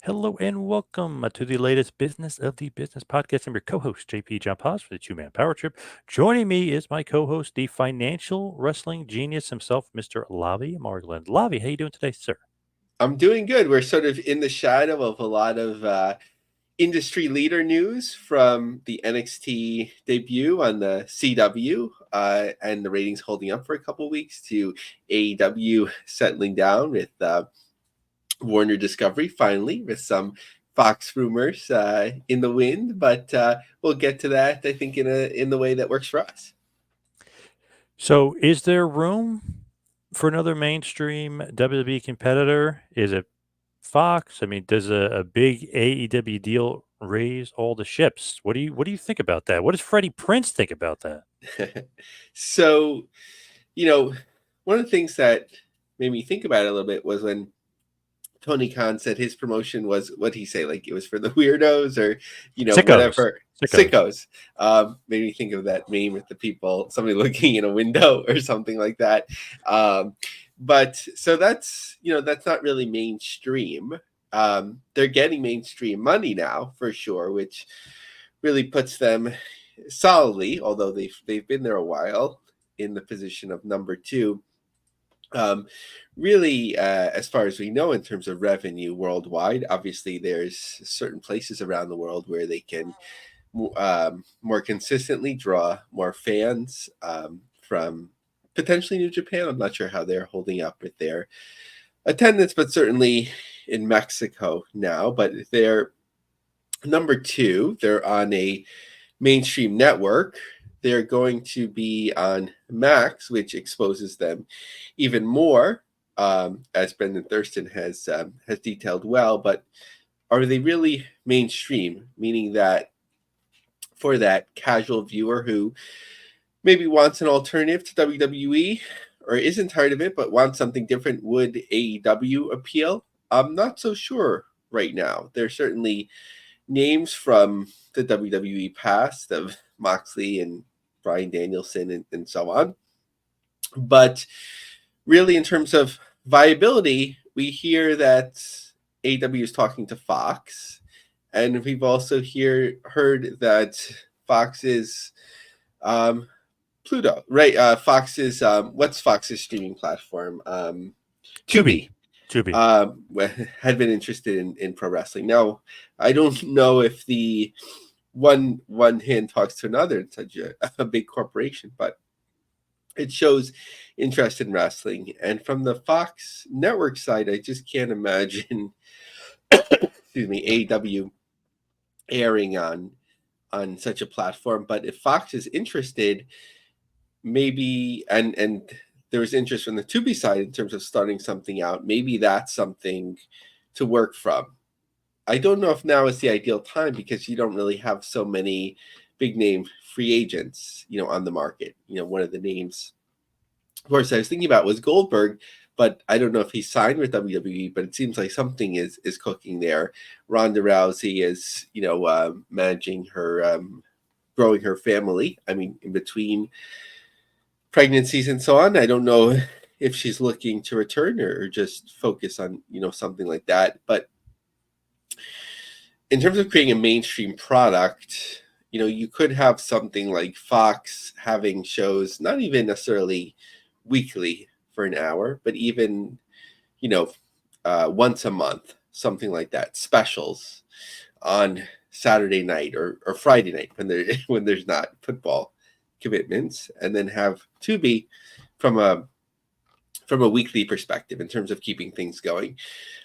Hello and welcome to the latest Business of the Business podcast. I'm your co-host, JP John Poz for the Two-Man Power Trip. Joining me is my co-host, the financial wrestling genius himself, Mr. Lavie Margolin. Lavie, how you doing today, sir? I'm doing good. We're sort of in the shadow of a lot of industry leader news from the NXT debut on the CW and the ratings holding up for a couple of weeks to AEW settling down with Warner Discovery finally with some Fox rumors in the wind. But we'll get to that, I think, in the way that works for us. So is there room for another mainstream WWE competitor? Is it Fox? I mean, does a big AEW deal raise all the ships? What do you think about that? What does Freddie Prinze think about that? So, one of the things that made me think about it a little bit was when Tony Khan said his promotion was, what he say, like it was for the weirdos or Sickos. whatever, Sickos. sickos. Made me think of that meme with the people, somebody looking in a window or something like that. But so that's not really mainstream. They're getting mainstream money now for sure, which really puts them solidly, although they've been there a while, in the position of number two. Really, as far as we know, in terms of revenue worldwide, obviously there's certain places around the world where they can more consistently draw more fans from potentially New Japan. I'm not sure how they're holding up with their attendance, but certainly in Mexico now. But they're number two. They're on a mainstream network. They're going to be on Max, which exposes them even more, as Brendan Thurston has detailed well. But are they really mainstream? Meaning that for that casual viewer who maybe wants an alternative to WWE or isn't tired of it but wants something different, would AEW appeal? I'm not so sure right now. There's certainly names from the WWE past of Moxley and Bryan Danielson and so on. But really, in terms of viability, we hear that AEW is talking to Fox, and we've also heard that Fox is Pluto, right? Fox is what's Fox's streaming platform? Tubi. Tubi. Tubi. Had been interested in pro wrestling. Now, I don't know if the one hand talks to another in such a big corporation, but it shows interest in wrestling. And from the Fox network side, I just can't imagine, excuse me, AEW airing on such a platform. But if Fox is interested, maybe and there was interest from the Tubi side in terms of starting something out, maybe that's something to work from. I don't know if now is the ideal time because you don't really have so many big name free agents, on the market. One of the names, of course, I was thinking about was Goldberg, but I don't know if he signed with WWE. But it seems like something is cooking there. Ronda Rousey is, managing her, growing her family. I mean, in between pregnancies and so on. I don't know if she's looking to return or just focus on, something like that. But in terms of creating a mainstream product, you could have something like Fox having shows, not even necessarily weekly for an hour, but even, once a month, something like that, specials on Saturday night or Friday night when there's not football commitments, and then have Tubi from a weekly perspective in terms of keeping things going.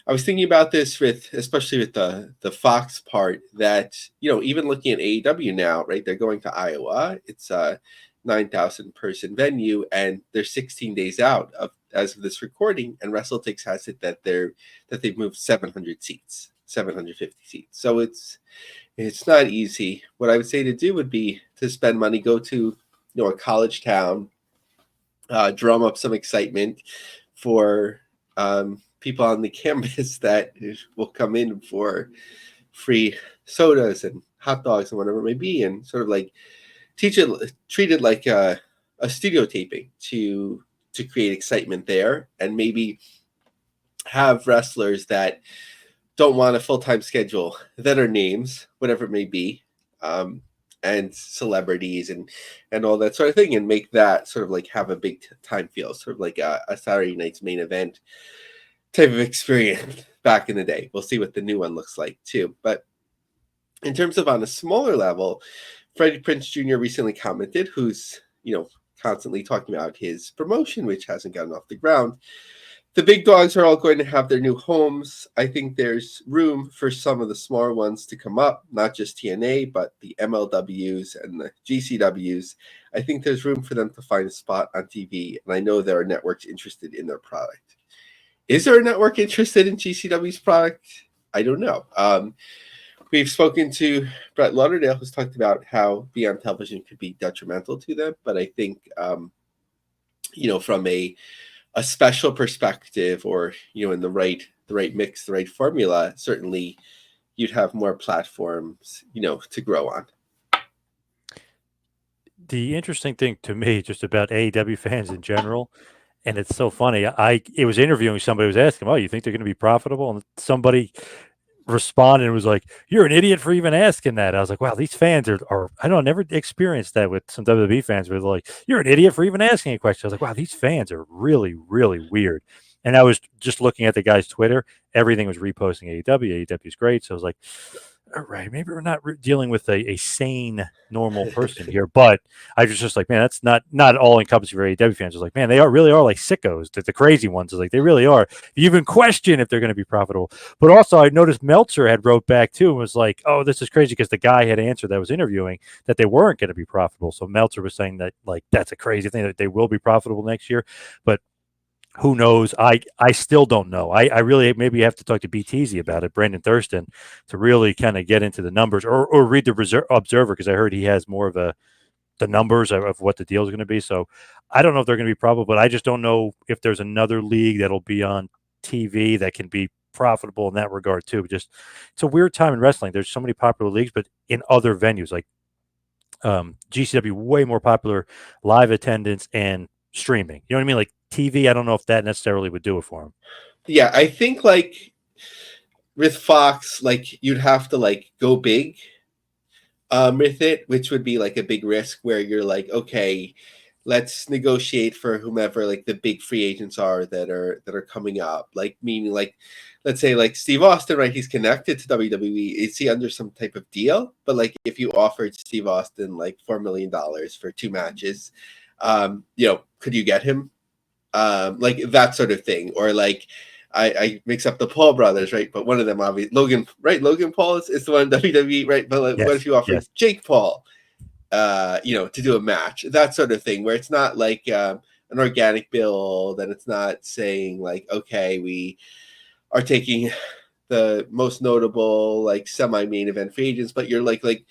I was thinking about this especially with the Fox part, that even looking at AEW now, right? They're going to Iowa. It's a 9,000 person venue, and they're 16 days out of as of this recording. And WrestleTix has it that they've moved 700 seats, 750 seats. So it's not easy. What I would say to do would be to spend money, go to a college town, drum up some excitement for people on the campus that will come in for free sodas and hot dogs and whatever it may be, and sort of like treat it like a studio taping to create excitement there, and maybe have wrestlers that don't want a full-time schedule that are names, whatever it may be, and celebrities and all that sort of thing, and make that sort of like have a big time feel, sort of like a Saturday night's main event type of experience back in the day. We'll see what the new one looks like too. But in terms of on a smaller level, Freddie Prinze Jr. recently commented, who's, constantly talking about his promotion, which hasn't gotten off the ground. The big dogs are all going to have their new homes. I think there's room for some of the smaller ones to come up, not just TNA, but the MLWs and the GCWs. I think there's room for them to find a spot on TV, and I know there are networks interested in their product. Is there a network interested in GCW's product? I don't know. We've spoken to Brett Lauderdale, who's talked about how being on television could be detrimental to them. But I think, from a special perspective, or in the right mix, the right formula, certainly you'd have more platforms, to grow on. The interesting thing to me, just about AEW fans in general, and it's so funny. It was interviewing somebody who was asking, "Oh, you think they're going to be profitable?" And somebody responded and was like, "You're an idiot for even asking that." I was like, "Wow, these fans are I don't know, never experienced that with some WWE fans. Where they're like, "You're an idiot for even asking a question." I was like, "Wow, these fans are really, really weird." And I was just looking at the guy's Twitter. Everything was reposting AEW. AEW is great. So I was like, all right, maybe we're not dealing with a sane, normal person here. But I was just like, man, that's not all encompassing for AEW fans. I was like, man, they really are like sickos. The crazy ones is like they really are. You even question if they're going to be profitable. But also, I noticed Meltzer had wrote back too and was like, oh, this is crazy because the guy had answered that was interviewing that they weren't going to be profitable. So Meltzer was saying that like that's a crazy thing that they will be profitable next year. But who knows? I still don't know. I really maybe have to talk to BTZ about it, Brandon Thurston, to really kind of get into the numbers or read the Observer, because I heard he has more of the numbers of what the deal is going to be. So I don't know if they're going to be profitable, but I just don't know if there's another league that'll be on TV that can be profitable in that regard too. Just it's a weird time in wrestling. There's so many popular leagues, but in other venues like GCW, way more popular live attendance and streaming. You know what I mean? Like TV, I don't know if that necessarily would do it for him. Yeah, I think like with Fox, like you'd have to like go big with it, which would be like a big risk where you're like, okay, let's negotiate for whomever like the big free agents are that are coming up. Like meaning like let's say like Steve Austin, right? He's connected to WWE. Is he under some type of deal? But like if you offered Steve Austin like $4 million for 2 matches, could you get him? Like that sort of thing. Or like I mix up the Paul brothers, right? But one of them obviously Logan, right? Logan Paul is the one in WWE, right? But like, what if you offered Jake Paul to do a match, that sort of thing, where it's not like an organic build, and it's not saying like, okay, we are taking the most notable like semi-main event free agents, but you're like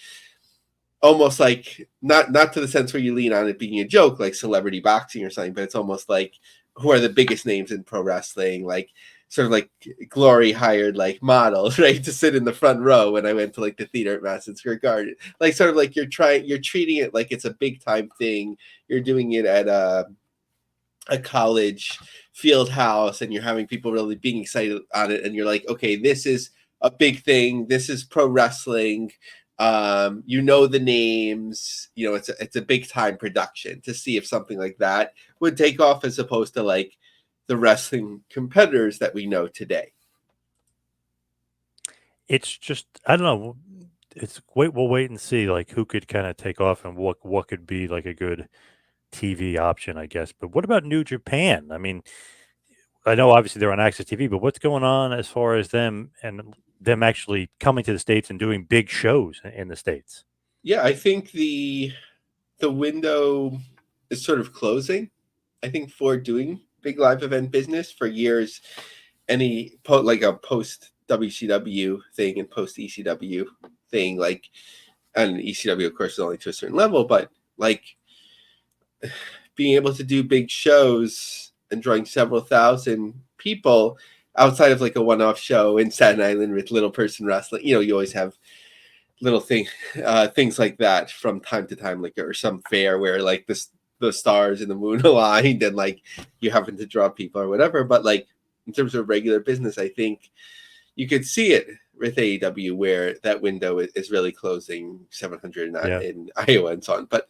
almost like not to the sense where you lean on it being a joke, like celebrity boxing or something, but it's almost like who are the biggest names in pro wrestling, like sort of like Glory hired like models, right, to sit in the front row when I went to like the theater at Madison Square Garden. Like sort of like you're treating it like it's a big time thing. You're doing it at a college field house, and you're having people really being excited on it, and you're like, okay, this is a big thing. This is pro wrestling. The names, it's a big time production to see if something like that would take off, as opposed to like the wrestling competitors that we know today. It's just, I don't know. We'll wait and see like who could kind of take off and what could be like a good TV option, I guess. But what about New Japan? I mean, I know obviously they're on Access TV, but what's going on as far as them and them actually coming to the States and doing big shows in the States? Yeah, I think the window is sort of closing. I think for doing big live event business for years, like a post WCW thing and post ECW thing, like, and ECW of course is only to a certain level, but like being able to do big shows and drawing several thousand people outside of like a one-off show in Staten Island with little person wrestling, you always have little things like that from time to time, like, or some fair where like the stars and the moon aligned and like you happen to draw people or whatever. But like in terms of regular business, I think you could see it with AEW where that window is really closing 700 Yeah. in Iowa and so on. But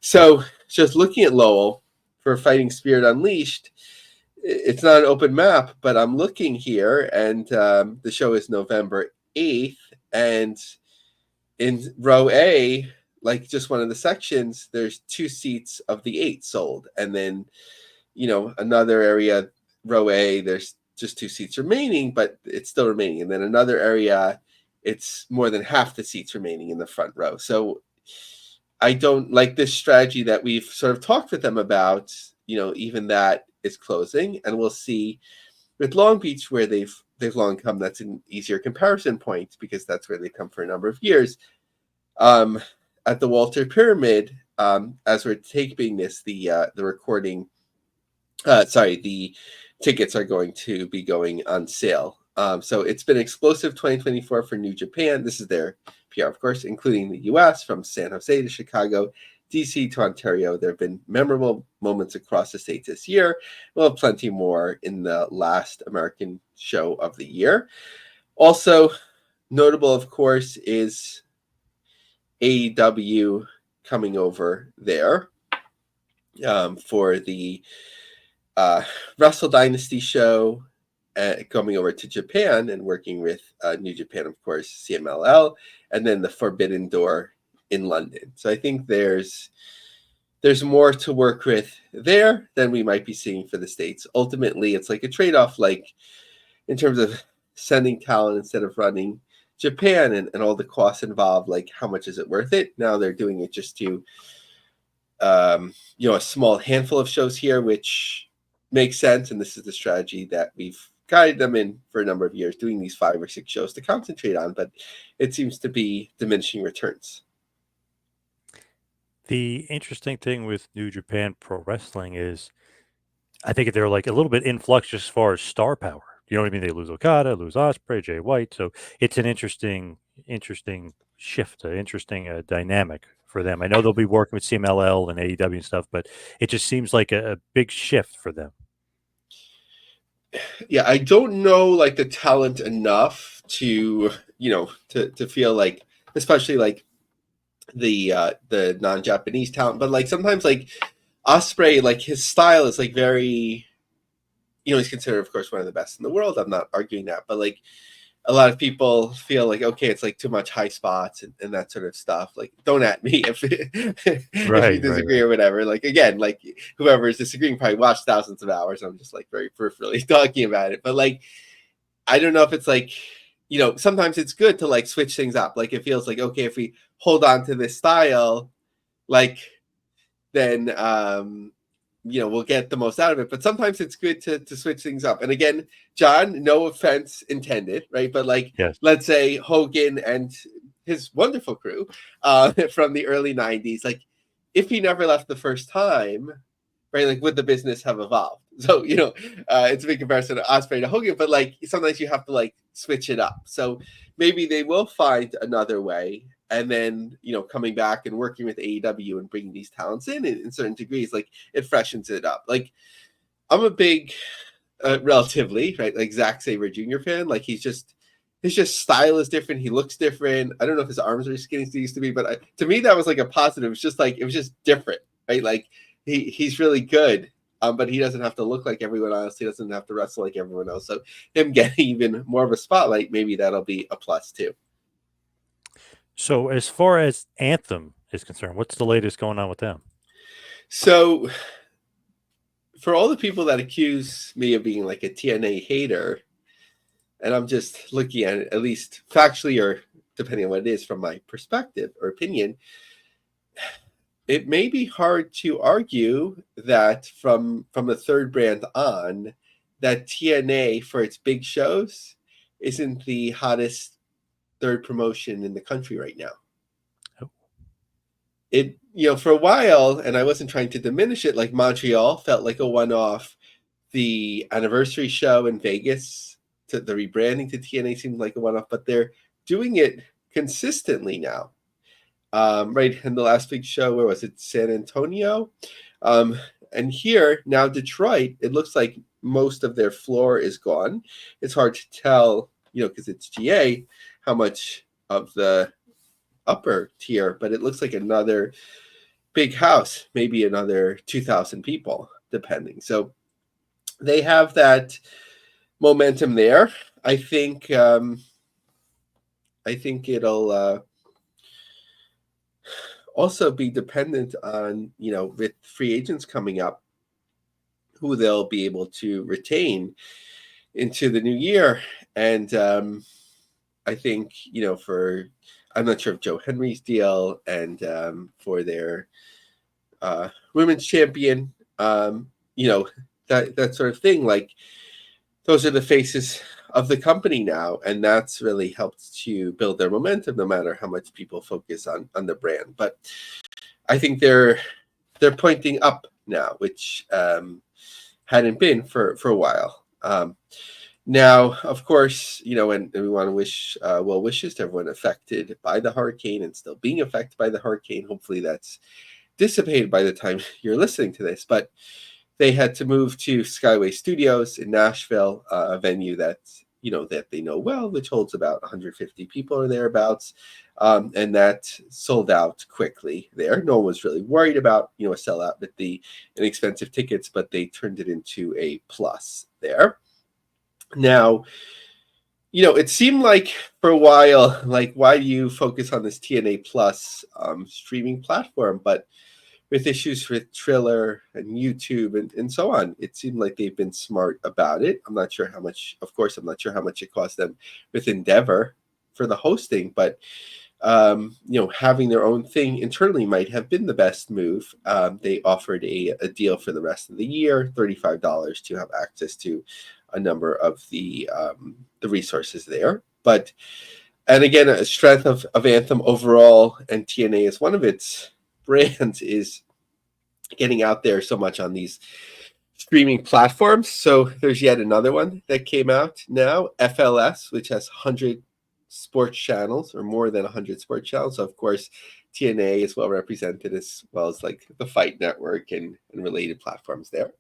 so just looking at Lowell for Fighting Spirit Unleashed, it's not an open map, but I'm looking here, and the show is November 8th, and in row A, like just one of the sections, there's 2 seats of the 8 sold, and then another area, row A, there's just 2 seats remaining, but it's still remaining, and then another area, it's more than half the seats remaining in the front row. So I don't like this strategy that we've sort of talked with them about. Even that is closing, and we'll see with Long Beach where they've long come. That's an easier comparison point because that's where they've come for a number of years. At the Walter Pyramid, as we're taping this, the recording, the tickets are going to be going on sale. So it's been explosive 2024 for New Japan. This is their PR, of course, including the US, from San Jose to Chicago, DC to Ontario. There have been memorable moments across the states this year. We'll have plenty more in the last American show of the year. Also notable, of course, is AEW coming over there for the Wrestle Dynasty show, coming over to Japan and working with New Japan, of course, CMLL, and then the Forbidden Door in London. So I think there's more to work with there than we might be seeing for the States. Ultimately, it's like a trade-off, like in terms of sending talent instead of running Japan and all the costs involved, like how much is it worth it? Now they're doing it just to a small handful of shows here, which makes sense, and this is the strategy that we've guided them in for a number of years, doing these 5 or 6 shows to concentrate on, but it seems to be diminishing returns. The interesting thing with New Japan Pro Wrestling is I think they're like a little bit in flux as far as star power. You know what I mean? They lose Okada, lose Ospreay, Jay White. So it's an interesting shift, an interesting dynamic for them. I know they'll be working with CMLL and AEW and stuff, but it just seems like a big shift for them. Yeah, I don't know like the talent enough to to feel like, especially like the non-Japanese talent, but like sometimes like Ospreay, like his style is like very, he's considered, of course, one of the best in the world. I'm not arguing that, but like a lot of people feel like, okay, it's like too much high spots and that sort of stuff. Like, don't at me if you disagree or whatever. Like, again, like whoever is disagreeing probably watched thousands of hours. I'm just like very peripherally talking about it. But like, I don't know if it's like, sometimes it's good to like switch things up. Like it feels like, okay, if we hold on to this style, like then we'll get the most out of it. But sometimes it's good to switch things up. And again, John, no offense intended, right? But like, yes. Let's say Hogan and his wonderful crew from the early 90s, like if he never left the first time, right, like would the business have evolved? So, it's a big comparison to Ospreay to Hogan, but like sometimes you have to like switch it up. So maybe they will find another way. And then, coming back and working with AEW and bringing these talents in certain degrees, like it freshens it up. Like I'm a big, relatively, right, like Zack Sabre Jr. fan. Like his style is different. He looks different. I don't know if his arms are as skinny as they used to be, but to me that was like a positive. It's just like, it was just different, right? Like he's really good. But he doesn't have to look like everyone else. He doesn't have to wrestle like everyone else. So him getting even more of a spotlight, maybe that'll be a plus too. So as far as Anthem is concerned, what's the latest going on with them? So for all the people that accuse me of being like a TNA hater, and I'm just looking at it, at least factually or depending on what it is from my perspective or opinion, it may be hard to argue that from the third brand on, that TNA for its big shows isn't the hottest third promotion in the country right now. Oh. It, for a while, and I wasn't trying to diminish it, like Montreal felt like a one-off. The anniversary show in Vegas, to the rebranding to TNA seemed like a one-off, but they're doing it consistently now. Right in the last big show, where was it? San Antonio. And here now Detroit, it looks like most of their floor is gone. It's hard to tell because it's GA, how much of the upper tier, but it looks like another big house, maybe another 2,000 people, depending. So they have that momentum there. I think it'll also be dependent on, with free agents coming up, who they'll be able to retain into the new year. And I think, I'm not sure of Joe Henry's deal and for their women's champion, that sort of thing. Like, those are the faces of the company now, and that's really helped to build their momentum, no matter how much people focus on the brand. But I think they're pointing up now, which hadn't been for a while. Now, of course, and we want to wish well wishes to everyone affected by the hurricane and still being affected by the hurricane. Hopefully that's dissipated by the time you're listening to this. But they had to move to Skyway Studios in Nashville, a venue that they know well, which holds about 150 people or thereabouts, and that sold out quickly there. No one was really worried about a sellout with the inexpensive tickets, but they turned it into a plus there. Now, it seemed like for a while, like, why do you focus on this TNA Plus streaming platform? But with issues with Triller and YouTube and so on, it seemed like they've been smart about it. I'm not sure how much it cost them with Endeavor for the hosting, but having their own thing internally might have been the best move. They offered a deal for the rest of the year, $35 to have access to a number of the resources there. But, and again, a strength of Anthem overall, and TNA is one of its brands, is getting out there so much on these streaming platforms. So there's yet another one that came out now, FLS, which has 100 sports channels, or more than 100 sports channels. So of course, TNA is well represented, as well as like the Fight Network and related platforms there.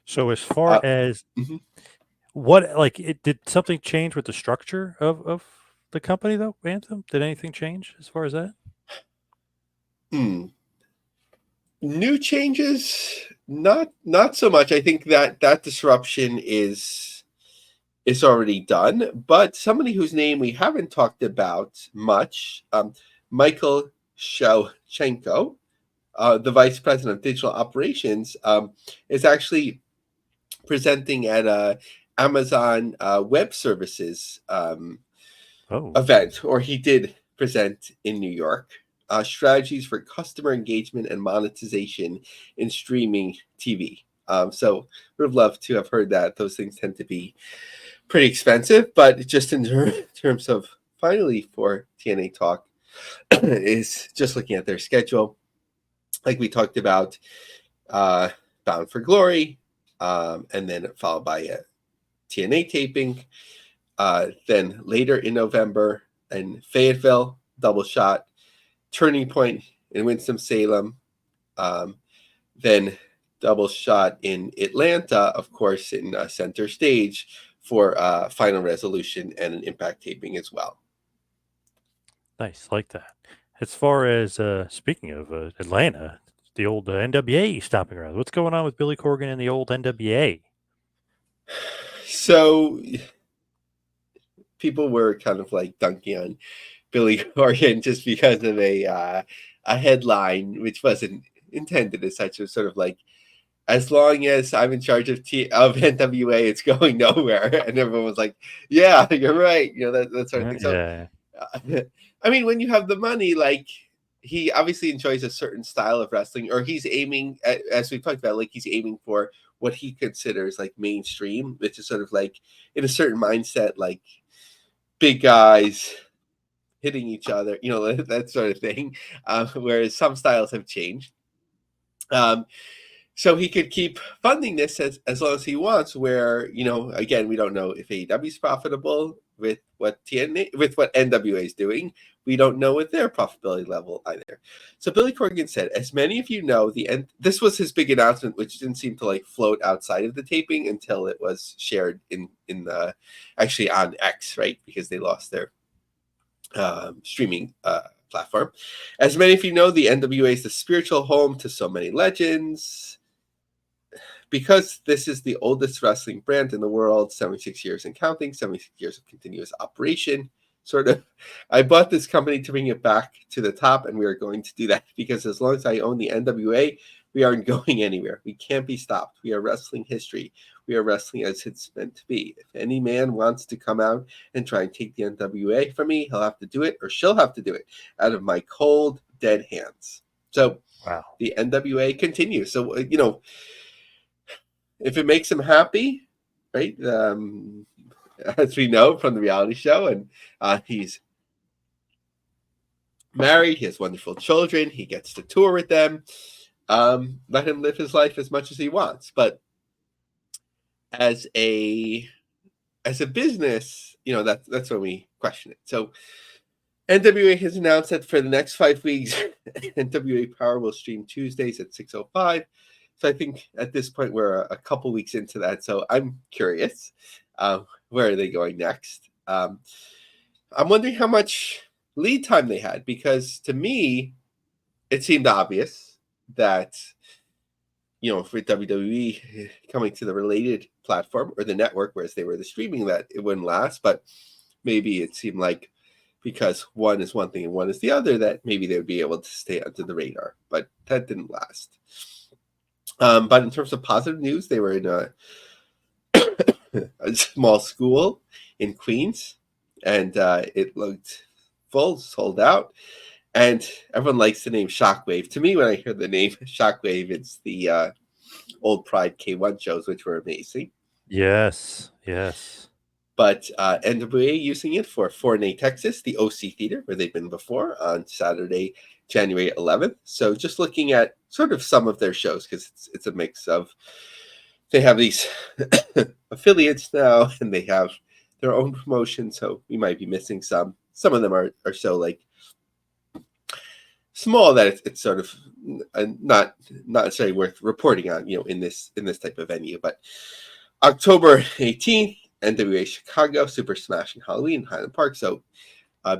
So as far as did something change with the structure of the company though, Anthem? Did anything change as far as that? New changes, not so much. I think that disruption is already done. But somebody whose name we haven't talked about much, Michael Shevchenko, the vice president of digital operations, is actually presenting at Amazon Web Services event, or he did present in New York. Strategies for customer engagement and monetization in streaming TV. So would have loved to have heard that. Those things tend to be pretty expensive, but just in terms of finally for TNA Talk, is just looking at their schedule, like we talked about, Bound for Glory, and then followed by a TNA taping. Then later in November in Fayetteville, Double Shot, Turning Point in Winston-Salem, then Double Shot in Atlanta, of course, in Center Stage for Final Resolution and an Impact taping as well. Nice, like that. As far as speaking of Atlanta, the old NWA stopping around. What's going on with Billy Corgan and the old NWA? So people were kind of like dunking on Billy Corgan just because of a headline, which wasn't intended as such. It was sort of like, as long as I'm in charge of NWA, it's going nowhere. And everyone was like, yeah, you're right. That sort of thing. So, Yeah. I mean, when you have the money, like, he obviously enjoys a certain style of wrestling, or he's aiming at, as we've talked about, like, he's aiming for what he considers like mainstream, which is sort of like in a certain mindset, like big guys hitting each other, that sort of thing. Whereas some styles have changed. so he could keep funding this as long as he wants. Where, again, we don't know if AEW is profitable with what NWA is doing. We don't know what their profitability level either. So Billy Corgan said, as many of you know, this was his big announcement, which didn't seem to float outside of the taping until it was shared in the actually on X, right? Because they lost their streaming platform. As many of you know, the NWA is the spiritual home to so many legends. Because this is the oldest wrestling brand in the world, 76 years and counting, 76 years of continuous operation, sort of. I bought this company to bring it back to the top, and we are going to do that because as long as I own the NWA, we aren't going anywhere. We can't be stopped. We are wrestling history. We are wrestling as it's meant to be. If any man wants to come out and try and take the NWA from me, he'll have to do it, or she'll have to do it out of my cold, dead hands. So Wow. the NWA continues. So, if it makes him happy, right? As we know from the reality show, and he's married, he has wonderful children, he gets to tour with them. Let him live his life as much as he wants. But as a business, that's when we question it. So NWA has announced that for the next 5 weeks, NWA Power will stream Tuesdays at 6:05. So I think at this point we're a couple weeks into that. So I'm curious, where are they going next? I'm wondering how much lead time they had, because to me, it seemed obvious that, for WWE coming to the related platform or the network, whereas they were the streaming, that it wouldn't last. But maybe it seemed like because one is one thing and one is the other, that maybe they would be able to stay under the radar. But that didn't last. But in terms of positive news, they were in a small school in Queens, and it looked full, sold out. And everyone likes the name Shockwave. To me, when I hear the name Shockwave, it's the old Pride K1 shows, which were amazing. Yes. But NWA using it for Forney, Texas, the OC Theater, where they've been before, on Saturday, January 11th. So just looking at sort of some of their shows, because it's a mix of, they have these affiliates now, and they have their own promotion, so we might be missing some. Some of them are so small that it's sort of not necessarily worth reporting on, in this type of venue. But October 18th, NWA Chicago, Super Smash and Halloween, Highland Park. So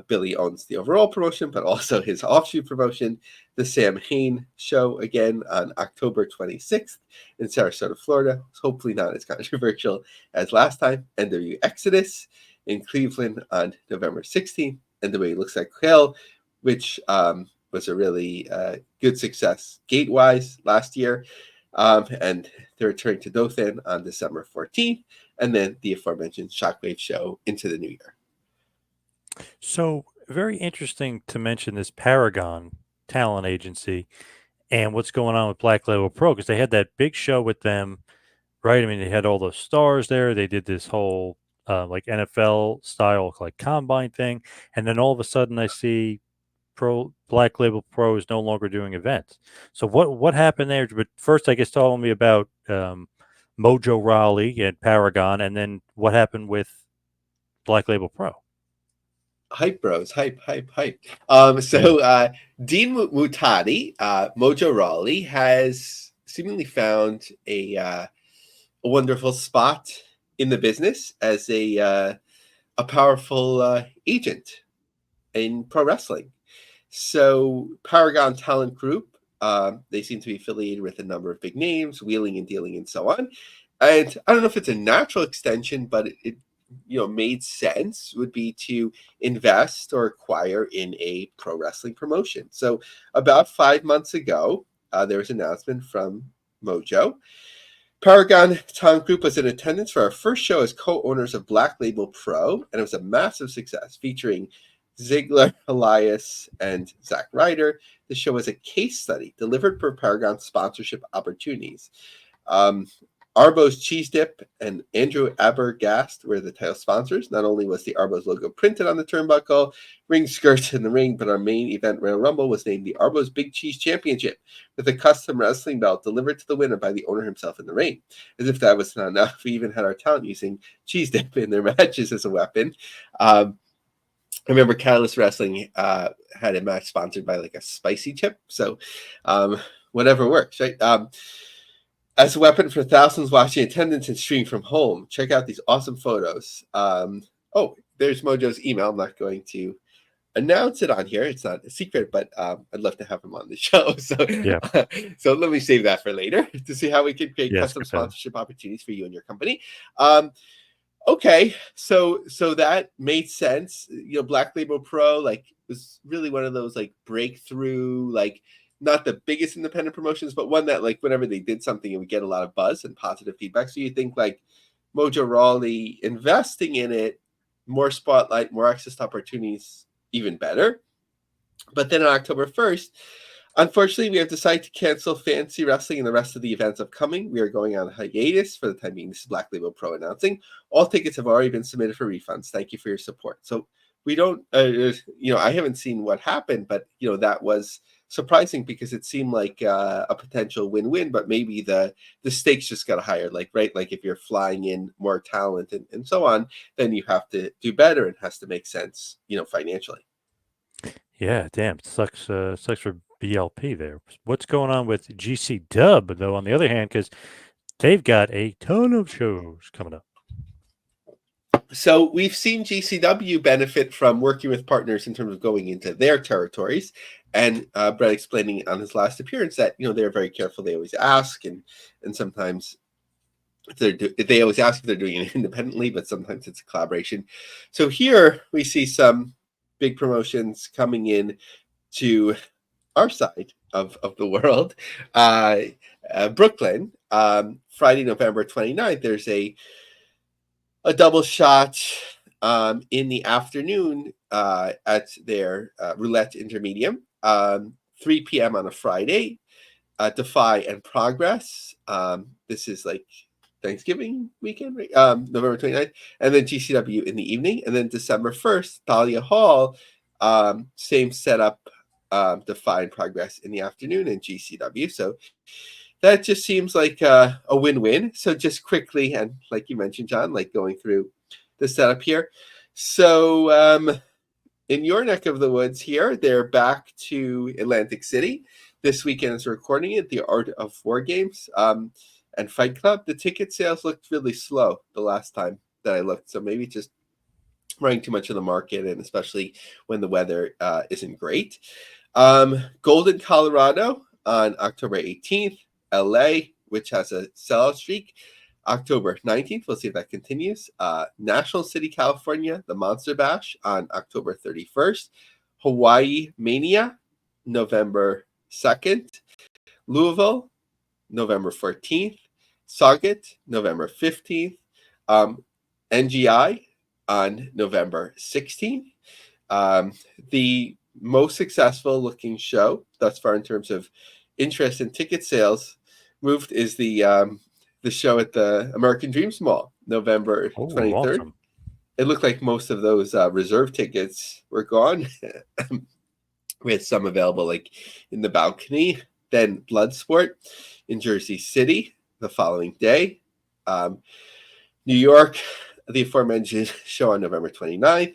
Billy owns the overall promotion, but also his offshoot promotion, the Sam Hain Show, again on October 26th in Sarasota, Florida. It's hopefully not as controversial as last time. NWA Exodus in Cleveland on November 16th. NWA Looks Like Hell, which was a really good success gate-wise last year. And they're returning to Dothan on December 14th. And then the aforementioned Shockwave show into the new year. So very interesting to mention this Paragon talent agency and what's going on with Black Label Pro, because they had that big show with them, right? I mean, they had all those stars there. They did this whole like NFL style like combine thing, and then all of a sudden I see Black Label Pro is no longer doing events. So what happened there? But first, I guess tell me about Mojo Raleigh and Paragon, and then what happened with Black Label Pro. Hype bros, hype. Dean Mutati, Mojo Raleigh, has seemingly found a wonderful spot in the business as a powerful agent in pro wrestling. So Paragon Talent Group, they seem to be affiliated with a number of big names, Wheeling and Dealing and so on. And I don't know if it's a natural extension, but it made sense, would be to invest or acquire in a pro wrestling promotion. So about 5 months ago, there was an announcement from Mojo. Paragon Talent Group was in attendance for our first show as co-owners of Black Label Pro, and it was a massive success, featuring Ziggler, Elias, and Zack Ryder. The show was a case study delivered for Paragon sponsorship opportunities. Arbo's Cheese Dip and Andrew Abergast were the title sponsors. Not only was the Arbo's logo printed on the turnbuckle, ring skirts in the ring, but our main event, Royal Rumble, was named the Arbo's Big Cheese Championship, with a custom wrestling belt delivered to the winner by the owner himself in the ring. As if that was not enough, we even had our talent using cheese dip in their matches as a weapon. I remember Catalyst Wrestling had a match sponsored by like a spicy chip. So whatever works, right? As a weapon for thousands watching attendance and streaming from home, check out these awesome photos. Oh, there's Mojo's email. I'm not going to announce it on here. It's not a secret, but I'd love to have him on the show. So, Yeah. So let me save that for later to see how we can create custom sponsorship opportunities for you and your company. Okay, so that made sense. You know, Black Label Pro like was really one of those like breakthrough, like not the biggest independent promotions, but one that like whenever they did something, it would get a lot of buzz and positive feedback. So you think like Mojo Rawley investing in it, more spotlight, more access to opportunities, even better. But then on October 1st, unfortunately, we have decided to cancel Fantasy Wrestling and the rest of the events upcoming. We are going on hiatus for the time being. This is Black Label Pro announcing. All tickets have already been submitted for refunds. Thank you for your support. So we don't, I haven't seen what happened, but, that was surprising because it seemed like a potential win-win, but maybe the stakes just got higher, right? Like if you're flying in more talent and so on, then you have to do better and has to make sense, financially. Yeah, damn. Sucks for BLP there. What's going on with GC Dub, though, on the other hand, because they've got a ton of shows coming up. So we've seen GCW benefit from working with partners in terms of going into their territories. And Brett explaining on his last appearance that, they're very careful. They always ask, and sometimes they always ask if they're doing it independently, but sometimes it's a collaboration. So here we see some big promotions coming in to our side of the world. Brooklyn, Friday, November 29th, there's a double shot in the afternoon at their Roulette Intermedium, 3 p.m. on a Friday. Defy and Progress. This is like Thanksgiving weekend, right? November 29th. And then GCW in the evening. And then December 1st, Thalia Hall, same setup, Defy and Progress in the afternoon and GCW. So that just seems like a win-win. So just quickly, and like you mentioned, John, like going through the setup here. So in your neck of the woods here, they're back to Atlantic City. This weekend is recording it, the Art of War Games and Fight Club. The ticket sales looked really slow the last time that I looked. So maybe just running too much of the market, and especially when the weather isn't great. Golden, Colorado on October 18th. LA, which has a sellout streak, October 19th. We'll see if that continues. National City, California, the Monster Bash on October 31st. Hawaii Mania, November 2nd. Louisville, November 14th. Sauget, November 15th. NGI on November 16th. The most successful looking show thus far in terms of interest in ticket sales moved is the show at the American Dreams Mall, November 23rd. Awesome. It looked like most of those reserve tickets were gone. We had some available like in the balcony. Then Bloodsport in Jersey City the following day. New York, the aforementioned show on November 29th.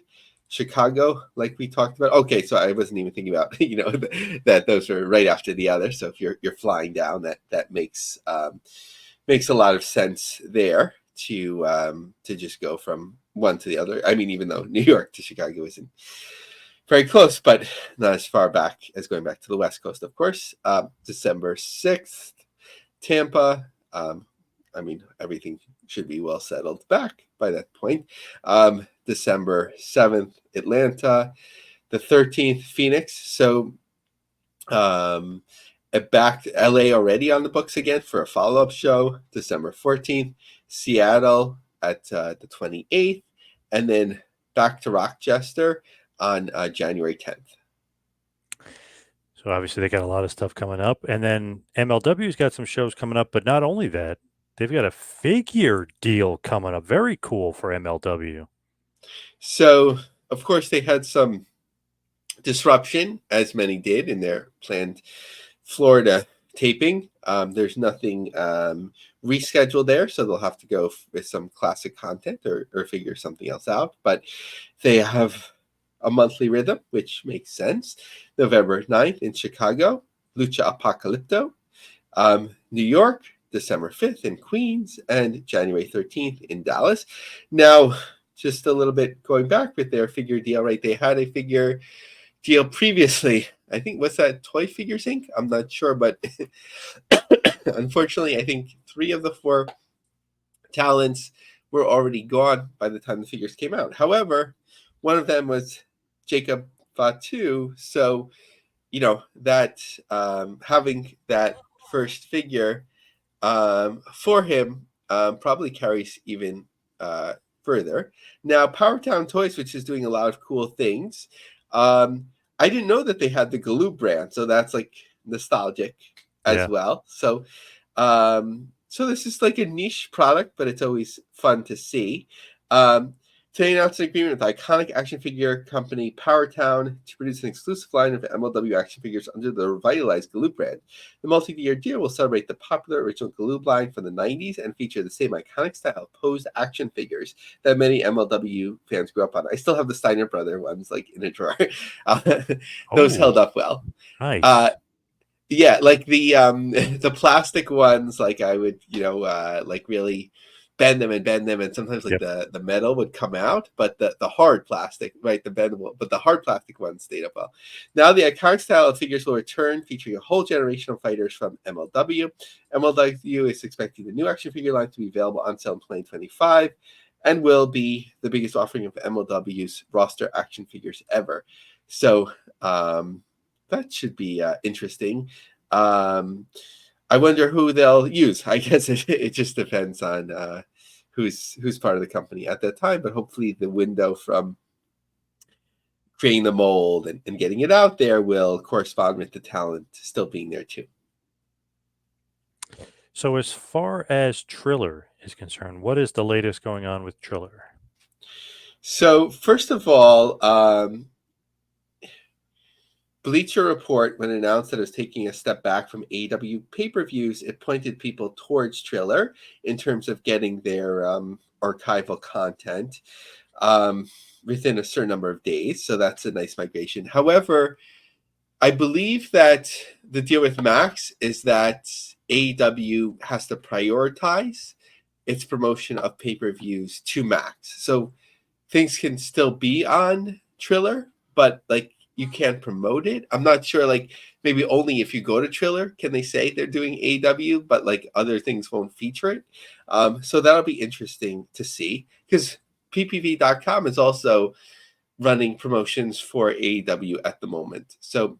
Chicago, like we talked about. Okay, so I wasn't even thinking about that those are right after the other. So if you're flying down, that makes a lot of sense there to just go from one to the other. I mean, even though New York to Chicago isn't very close, but not as far back as going back to the West Coast, of course. December 6th, Tampa. I mean, everything should be well settled back by that point. December 7th, Atlanta. The 13th, Phoenix. So back to LA already on the books again for a follow-up show. December 14th, Seattle at the 28th. And then back to Rochester on January 10th. So obviously they got a lot of stuff coming up. And then MLW's got some shows coming up, but not only that, They've got a figure deal coming up. Very cool for MLW. So, of course, they had some disruption, as many did, in their planned Florida taping. There's nothing rescheduled there, so they'll have to go with some classic content or figure something else out. But they have a monthly rhythm, which makes sense. November 9th in Chicago, Lucha Apocalypto. New York, December 5th in Queens, and January 13th in Dallas. Now, just a little bit going back with their figure deal, right? They had a figure deal previously. I think, what's that, Toy Figures Inc.? I'm not sure, but unfortunately, I think 3 of the 4 talents were already gone by the time the figures came out. However, one of them was Jacob Fatu, so that having that first figure for him probably carries even further. Now, Powertown Toys, which is doing a lot of cool things, I didn't know that they had the Galoob brand, so that's like nostalgic as well. So, so this is like a niche product, but it's always fun to see. Today announced an agreement with iconic action figure company Powertown to produce an exclusive line of MLW action figures under the revitalized Galoob brand. The multi-year deal will celebrate the popular original Galoob line from the 90s and feature the same iconic style posed action figures that many MLW fans grew up on. I still have the Steiner brother ones like in a drawer. Those held up well. Nice. Yeah, like the the plastic ones, like I would, like really bend them, and sometimes like the metal would come out, but the hard plastic, right, the bendable, but the hard plastic ones stayed up well. Now the iconic style of figures will return, featuring a whole generation of fighters from MLW. MLW is expecting the new action figure line to be available on sale in 2025 and will be the biggest offering of MLW's roster action figures ever. So that should be interesting. I wonder who they'll use. I guess it just depends on who's part of the company at that time. But hopefully the window from creating the mold and getting it out there will correspond with the talent still being there too. So as far as Triller is concerned, what is the latest going on with Triller? So first of all, Bleacher Report, when it announced that it was taking a step back from AEW pay-per-views, it pointed people towards Triller in terms of getting their archival content within a certain number of days. So that's a nice migration. However, I believe that the deal with Max is that AEW has to prioritize its promotion of pay-per-views to Max. So things can still be on Triller, but like you can't promote it. I'm not sure, like maybe only if you go to Triller can they say they're doing AEW, but like other things won't feature it. So that'll be interesting to see, because ppv.com is also running promotions for AEW at the moment. So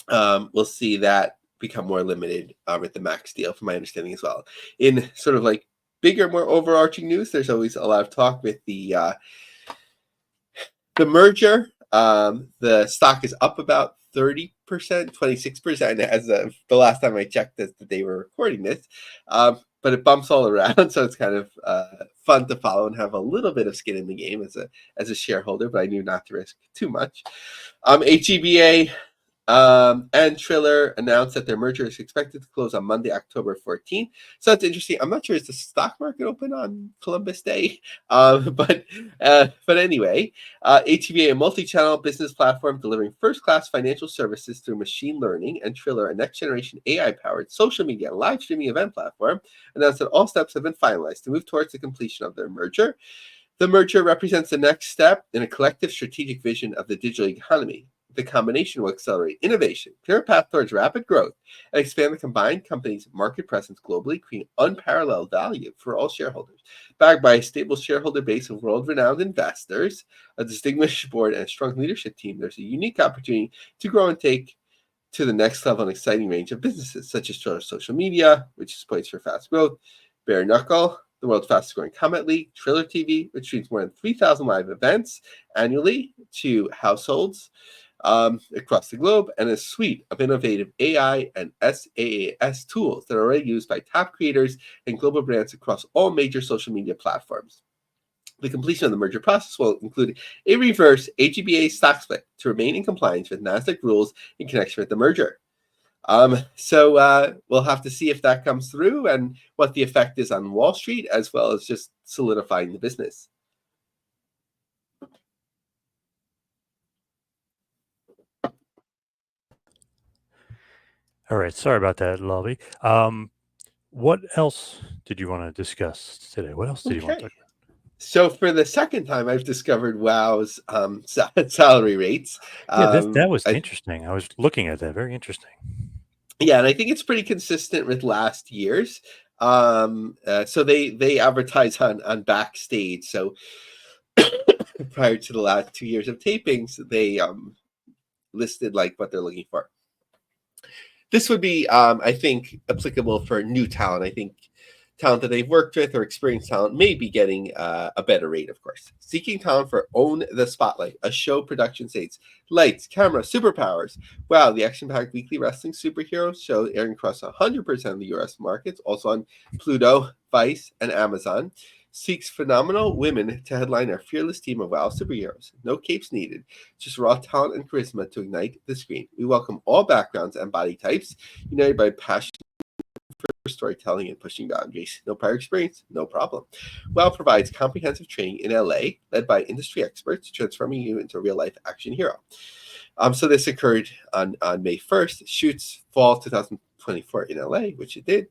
we'll see that become more limited with the Max deal, from my understanding as well. In sort of like bigger, more overarching news, there's always a lot of talk with the merger. The stock is up about 30%, 26% as of the last time I checked this, the day we're recording this. But it bumps all around, so it's kind of fun to follow and have a little bit of skin in the game as a shareholder, but I knew not to risk too much. HEBA and Triller announced that their merger is expected to close on Monday, October 14th. So that's interesting. I'm not sure, is the stock market open on Columbus Day? But anyway, HEBA, a multi-channel business platform delivering first-class financial services through machine learning, and Triller, a next-generation AI-powered social media and live streaming event platform, announced that all steps have been finalized to move towards the completion of their merger. The merger represents the next step in a collective strategic vision of the digital economy. The combination will accelerate innovation, clear a path towards rapid growth, and expand the combined company's market presence globally, creating unparalleled value for all shareholders. Backed by a stable shareholder base of world-renowned investors, a distinguished board, and a strong leadership team, there's a unique opportunity to grow and take to the next level an exciting range of businesses, such as Triller Social Media, which is poised for fast growth, Bare Knuckle, the world's fastest growing Comment League, Triller TV, which streams more than 3,000 live events annually to households, across the globe, and a suite of innovative AI and SaaS tools that are already used by top creators and global brands across all major social media platforms. The completion of the merger process will include a reverse AGBA stock split to remain in compliance with NASDAQ rules in connection with the merger. So we'll have to see if that comes through and what the effect is on Wall Street, as well as just solidifying the business. All right. Sorry about that, Lavie. What else did you want to discuss today? What else did you want to talk about? So for the second time, I've discovered WoW's salary rates. Yeah, that was I, interesting. I was looking at that. Very interesting. yeah, and I think it's pretty consistent with last year's. So they advertise on Backstage. So prior to the last 2 years of tapings, they listed like what they're looking for. This would be, I think, applicable for new talent. I think talent that they've worked with or experienced talent may be getting a better rate, of course. Seeking talent for Own the Spotlight, a show production states, lights, camera, superpowers. Wow, the action-packed weekly wrestling superhero show airing across 100% of the U.S. markets, also on Pluto, Vice, and Amazon, seeks phenomenal women to headline our fearless team of WoW superheroes. No capes needed, just raw talent and charisma to ignite the screen. We welcome all backgrounds and body types, united by passion for storytelling and pushing boundaries. No prior experience, no problem. WoW provides comprehensive training in LA, led by industry experts, transforming you into a real-life action hero. So this occurred on May 1st. Shoots fall 2024 in LA, which it did.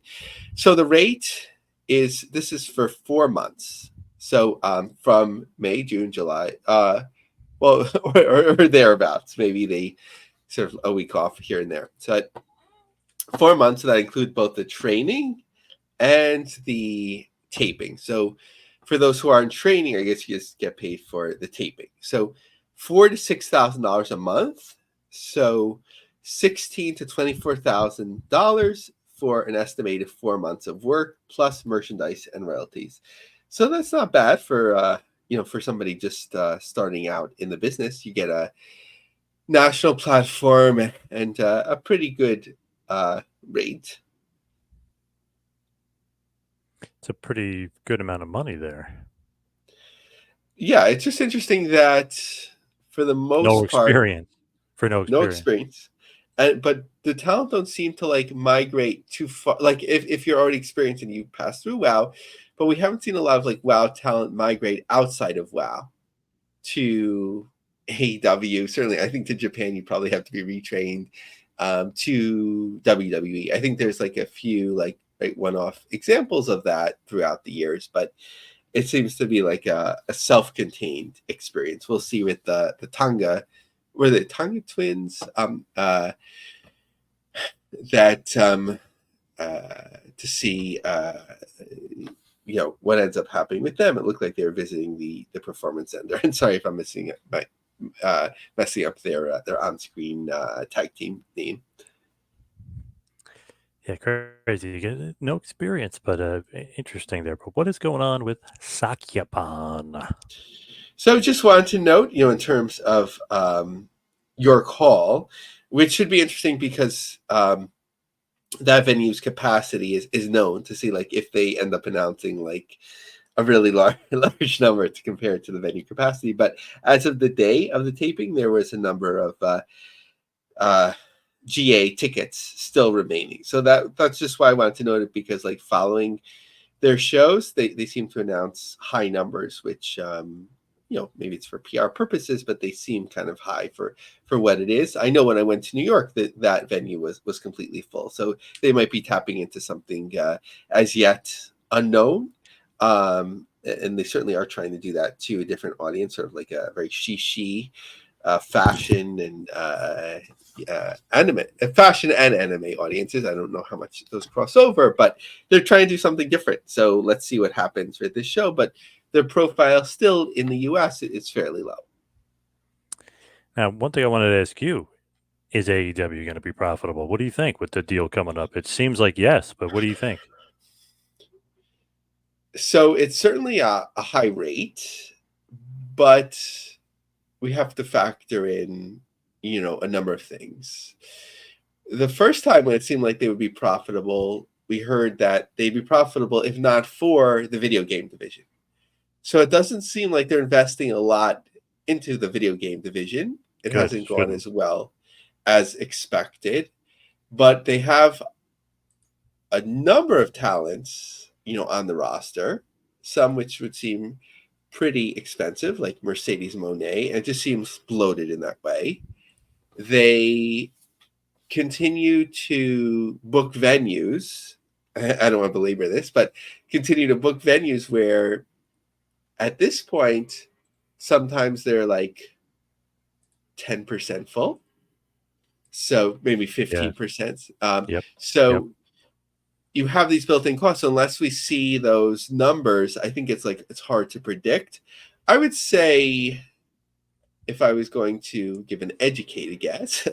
So the rate is, this is for 4 months. So from May, June, July, or thereabouts. Maybe they sort of a week off here and there. So 4 months, that include both the training and the taping. So for those who are in training, I guess you just get paid for the taping. So $4,000 to $6,000 a month. So $16,000 to $24,000 for an estimated 4 months of work, plus merchandise and royalties. So that's not bad for for somebody just starting out in the business. You get a national platform and a pretty good rate. It's a pretty good amount of money there. Yeah, it's just interesting that for the most No part, experience. For no no experience. experience. But the talent don't seem to like migrate too far. Like if you're already experienced and you pass through WoW, but we haven't seen a lot of like WoW talent migrate outside of WoW to AEW. Certainly, I think to Japan you probably have to be retrained. To WWE, I think there's like a few like one-off examples of that throughout the years, but it seems to be like a self-contained experience. We'll see with the Tonga, were the Tonga Twins, that to see what ends up happening with them. It looked like they were visiting the performance center. And sorry if I'm messing up their on-screen tag team name. Yeah, crazy. You get no experience, but interesting there. But what is going on with Sakyapan? So just wanted to note, in terms of your call, which should be interesting because that venue's capacity is known, to see like if they end up announcing like a really large number to compare to the venue capacity. But as of the day of the taping, there was a number of GA tickets still remaining. So that's just why I wanted to note it, because like following their shows, they seem to announce high numbers, which maybe it's for PR purposes, but they seem kind of high for what it is. I know when I went to New York, that venue was completely full. So they might be tapping into something as yet unknown. And they certainly are trying to do that to a different audience, sort of like a very she fashion and fashion and anime audiences. I don't know how much those cross over, but they're trying to do something different. So let's see what happens with this show. But their profile still in the US is fairly low. Now, one thing I wanted to ask you, is AEW going to be profitable? What do you think with the deal coming up? It seems like yes, but what do you think? So it's certainly a high rate, but we have to factor in, a number of things. The first time when it seemed like they would be profitable, we heard that they'd be profitable if not for the video game division. So it doesn't seem like they're investing a lot into the video game division. It Good. hasn't gone Shouldn't. as well as expected, but they have a number of talents, on the roster, some which would seem pretty expensive, like Mercedes Monet, and it just seems bloated in that way. They continue to book venues. I don't want to belabor this, but continue to book venues where at this point, sometimes they're like 10% full. So maybe Yeah. 15%. Yep. Yep. So you have these built-in costs. So unless we see those numbers, I think it's hard to predict. I would say, if I was going to give an educated guess,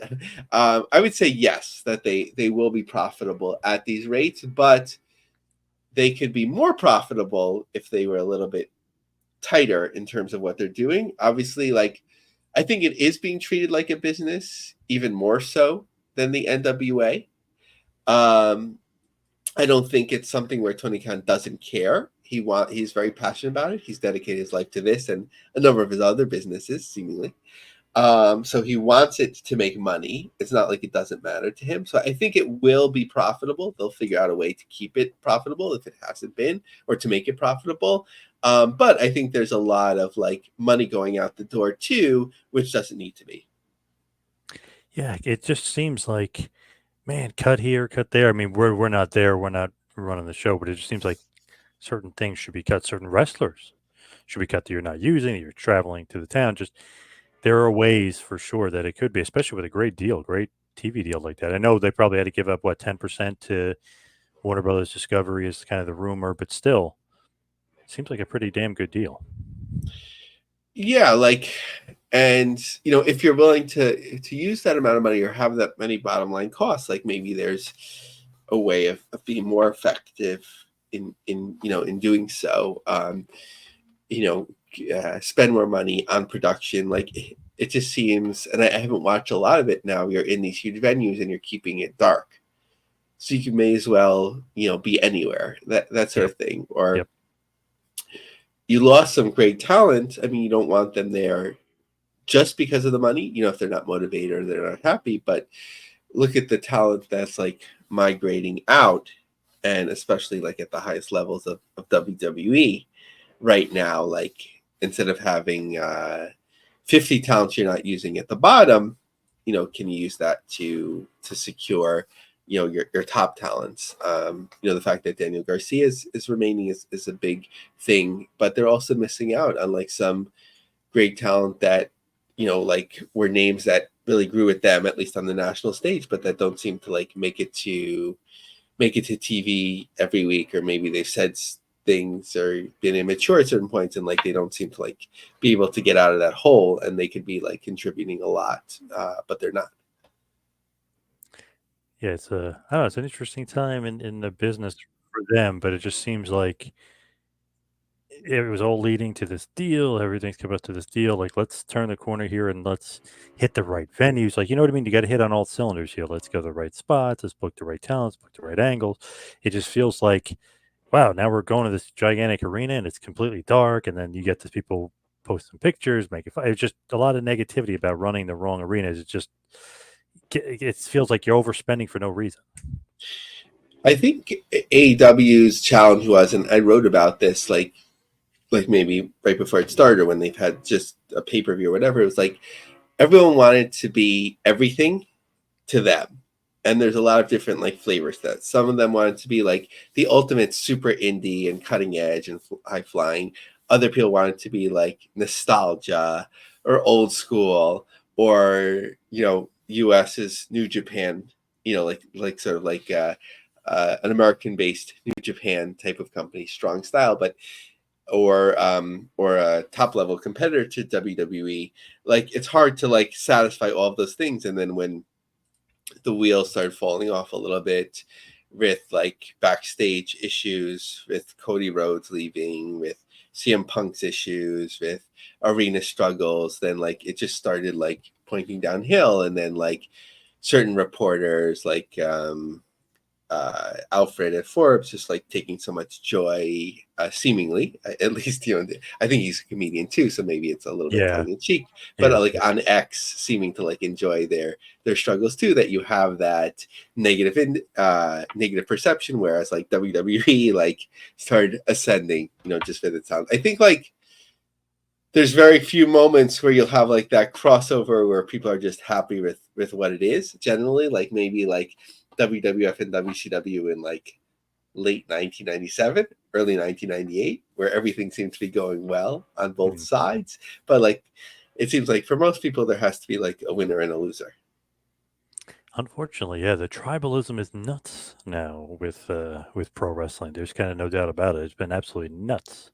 I would say yes, that they will be profitable at these rates, but they could be more profitable if they were a little bit tighter in terms of what they're doing. Obviously, like, I think it is being treated like a business, even more so than the NWA. I don't think it's something where Tony Khan doesn't care. He's very passionate about it. He's dedicated his life to this and a number of his other businesses, seemingly. So he wants it to make money. It's not like it doesn't matter to him. So I think it will be profitable. They'll figure out a way to keep it profitable if it hasn't been, or to make it profitable. But I think there's a lot of like money going out the door too, which doesn't need to be. Yeah. It just seems like, man, cut here, cut there. I mean, we're not there. We're not running the show, but it just seems like certain things should be cut. Certain wrestlers should be cut that you're not using. That you're traveling to the town. Just there are ways for sure that it could be, especially with a great deal, great TV deal like that. I know they probably had to give up what 10% to Warner Brothers Discovery is kind of the rumor, but still, seems like a pretty damn good deal. Yeah, like, and if you're willing to use that amount of money or have that many bottom line costs, like maybe there's a way of being more effective in doing so. Spend more money on production. Like, it just seems, and I haven't watched a lot of it now. You're in these huge venues and you're keeping it dark, so you may as well be anywhere, that sort Yep. of thing. Or Yep. you lost some great talent. I mean, you don't want them there just because of the money, if they're not motivated or they're not happy. But look at the talent that's like migrating out, and especially like at the highest levels of WWE right now. Like, instead of having 50 talents you're not using at the bottom, can you use that to secure your top talents? The fact that Daniel Garcia is remaining is a big thing, but they're also missing out on like some great talent that like were names that really grew with them, at least on the national stage, but that don't seem to like make it to TV every week. Or maybe they've said things or been immature at certain points, and like they don't seem to like be able to get out of that hole, and they could be like contributing a lot, but they're not. Yeah, it's a I don't know, it's an interesting time in the business for them, but it just seems like it was all leading to this deal. Everything's come up to this deal. Like, let's turn the corner here and let's hit the right venues. Like, you know what I mean? You got to hit on all cylinders here. Let's go to the right spots. Let's book the right talents, book the right angles. It just feels like, wow, now we're going to this gigantic arena and it's completely dark. And then you get these people posting pictures, making fun. It's just a lot of negativity about running the wrong arenas. It just, it feels like you're overspending for no reason. I think AEW's challenge was, and I wrote about this like maybe right before it started, when they've had just a pay-per-view or whatever. It was like everyone wanted to be everything to them, and there's a lot of different like flavors. That some of them wanted to be like the ultimate super indie and cutting edge and high flying. Other people wanted to be like nostalgia or old school, or US is New Japan, like sort of like an American based New Japan type of company, strong style, but or a top level competitor to WWE. Like, it's hard to like satisfy all of those things. And then when the wheels started falling off a little bit, with like backstage issues, with Cody Rhodes leaving, with CM Punk's issues, with arena struggles, then like it just started like pointing downhill, and then like certain reporters like Alfred at Forbes just like taking so much joy, seemingly, at least, I think he's a comedian too, so maybe it's a little bit Yeah. tongue in cheek, but Yes. like on X, seeming to like enjoy their struggles too. That you have that negative perception, whereas like WWE like started ascending, just with its sound. I think like there's very few moments where you'll have like that crossover where people are just happy with what it is. Generally, like maybe like WWF and WCW in like late 1997, early 1998, where everything seemed to be going well on both Mm. sides. But like it seems like for most people there has to be like a winner and a loser. Unfortunately, yeah, the tribalism is nuts now with pro wrestling. There's kind of no doubt about it. It's been absolutely nuts.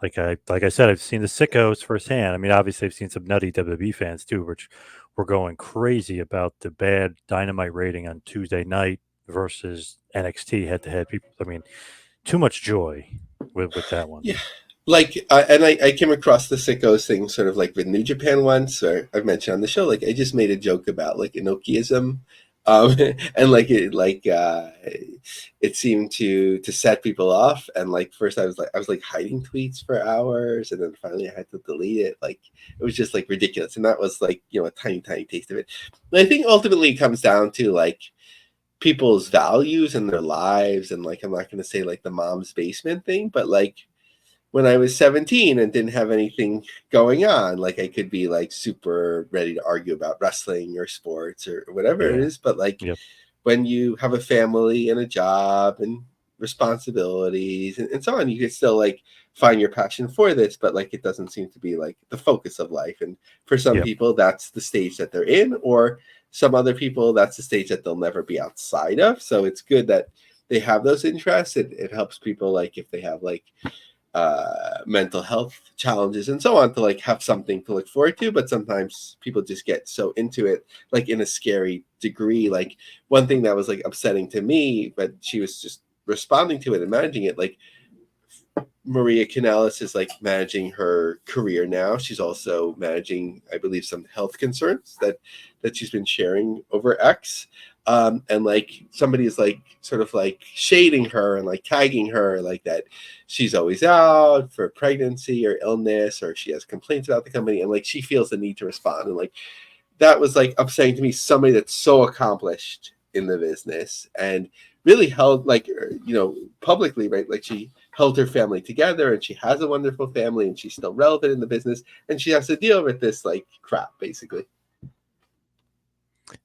Like I said, I've seen the sickos firsthand. I mean, obviously, I've seen some nutty WWE fans too, which were going crazy about the bad Dynamite rating on Tuesday night versus NXT head to head. People, I mean, too much joy with that one. Yeah. Like, and I came across the sickos thing sort of like with New Japan once, or I've mentioned on the show, like I just made a joke about like Enochiism. And like it seemed to set people off. And like first I was like hiding tweets for hours, and then finally I had to delete it. Like it was just like ridiculous. And that was like, a tiny, tiny taste of it. And I think ultimately it comes down to like people's values and their lives. And like, I'm not going to say like the mom's basement thing, but like when I was 17 and didn't have anything going on, like I could be like super ready to argue about wrestling or sports or whatever it Yeah. is. But like Yep. when you have a family and a job and responsibilities and so on, you can still like find your passion for this, but like it doesn't seem to be like the focus of life. And for some Yep. people, that's the stage that they're in, or some other people, that's the stage that they'll never be outside of. So it's good that they have those interests. It helps people, like if they have like mental health challenges and so on, to like have something to look forward to. But sometimes people just get so into it, like in a scary degree. Like one thing that was like upsetting to me, but she was just responding to it and managing it. Like Maria Canales is like managing her career now. She's also managing, I believe, some health concerns that she's been sharing over X. And like somebody is like sort of like shading her and like tagging her like that she's always out for pregnancy or illness, or she has complaints about the company, and like she feels the need to respond. And like that was like upsetting to me. Somebody that's so accomplished in the business and really held like publicly, right? Like she held her family together, and she has a wonderful family, and she's still relevant in the business, and she has to deal with this like crap basically.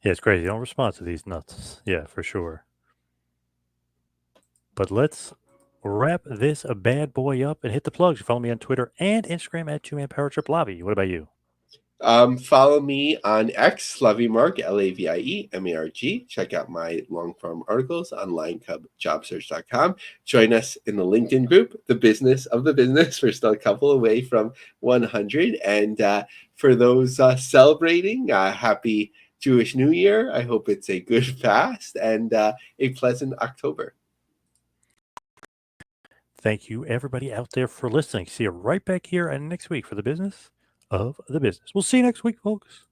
Yeah, it's crazy. Don't respond to these nuts. Yeah, for sure. But let's wrap this a bad boy up and hit the plugs. Follow me on Twitter and Instagram at 2Man Power Trip Lavie. What about you? Follow me on X, Lavie Marg, LAVIEMARG. Check out my long form articles on linecubjobsearch.com. Join us in the LinkedIn group, The Business of the Business. We're still a couple away from 100. And for those celebrating, happy Jewish New Year. I hope it's a good fast and a pleasant October. Thank you, everybody out there, for listening. See you right back here and next week for the business of the business. We'll see you next week, folks.